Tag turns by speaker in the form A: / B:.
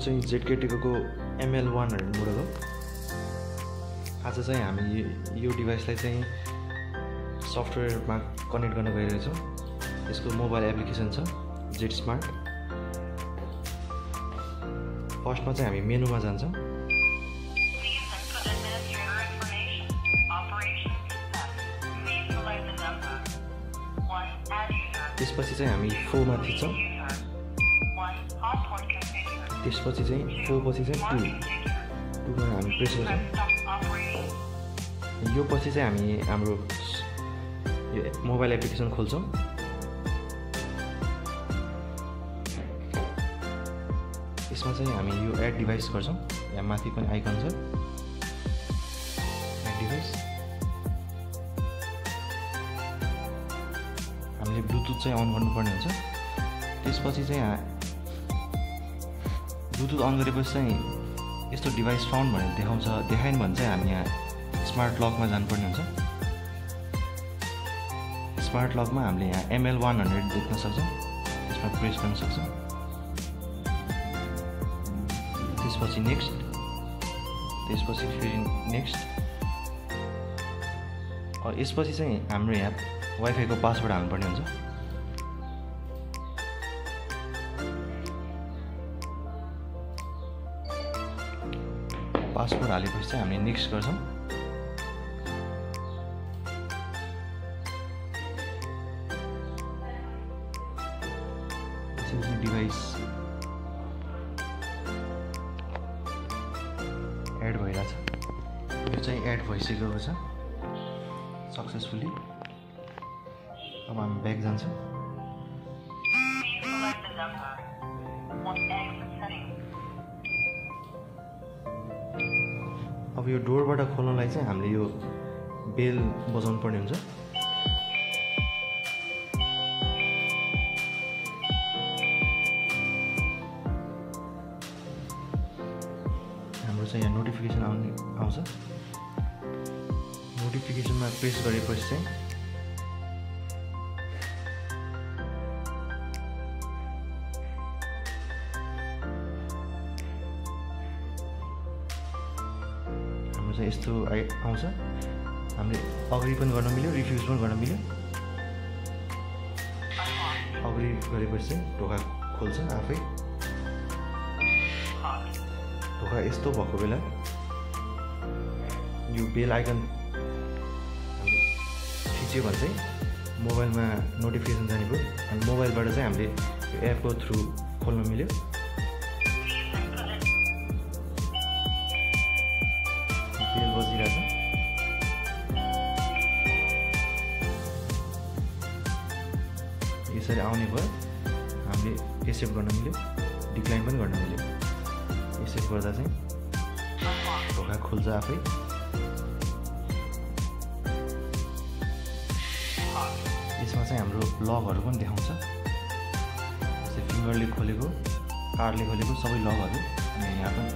A: चाहिँ ZKTको ML100 model हो। आज चाहिँ हामी यो डिभाइसलाई चाहिँ सफ्टवेयरमा कनेक्ट गर्न गइरहेछौँ। यसको मोबाइल एप्लिकेसन छ जेट स्मार्ट। फर्स्टमा चाहिँ हामी मेनुमा जान्छौँ। त्यसपछि चाहिँ हामी फोमा थिच्छौँ। त्यसपछि चाहिँ फोपछि चाहिँ टूमा हामी प्रेस गर्छौँ। यो पछि चाहिँ हामी हाम्रो यो मोबाइल एप्लिकेसन खोल्छौँ। यसमा चाहिँ हामी यो एड डिभाइस गर्छौँ। यहाँ माथि पनि आइकन छ एड डिभाइस। हामीले ब्लुटुथ चाहिँ अन गर्नुपर्ने हुन्छ। त्यसपछि चाहिँ ब्लुटुथ अन गरेपछि चाहिँ यस्तो डिभाइस फाउन्ड भनेर देखाएन भने चाहिँ हामी यहाँ स्मार्ट लकमा जानुपर्ने हुन्छ। स्मार्ट लकमा हामीले यहाँ ML100 देख्न सक्छौँ। त्यसमा प्रेस गर्न सक्छौँ। त्यसपछि नेक्स्ट, त्यसपछि फेरि नेक्स्ट। यसपछि चाहिँ हाम्रो यहाँ वाइफाईको पासवर्ड हाल्नुपर्ने हुन्छ। पासवर्ड हालेपछि चाहिँ हामीले नेक्स्ट गर्छौँ। त्यसपछि डिभाइस एड भइरहेछ। यो चाहिँ एड भइसकेको छ सक्सेसफुली। अब हामी ब्याक जान्छौँ। अब यो डोरबाट खोल्नलाई चाहिँ हामीले यो बेल बजाउनु पर्ने हुन्छ। हाम्रो चाहिँ यहाँ नोटिफिकेसन आउँछ। नोटिफिकेसनमा प्रेस गरेपछि चाहिँ यस्तो आउँछ। हामीले अग्री पनि गर्न मिल्यो, रिफ्युज पनि गर्न मिल्यो। अग्री गरेपछि चाहिँ ढोका खोल्छ आफै। ढोका यस्तो भएको बेला यो बेल आइकन हामीले थिच्यो भने चाहिँ मोबाइलमा नोटिफिकेसन जाने भयो। अनि मोबाइलबाट चाहिँ हामीले यो एपको थ्रु खोल्न मिल्यो। बेल बजिरहेछ। यसरी आउने भयो। हामीले एक्सेप्ट गर्न मिल्यो, डिक्लाइन पनि गर्न मिल्यो। एक्सेप्ट गर्दा चाहिँ ढोका खोल्छ आफै। यसमा चाहिँ हाम्रो लगहरू पनि देखाउँछ। जस्तै फिङ्गरले खोलेको, कार्डले खोलेको सबै लगहरू। अनि यहाँ पनि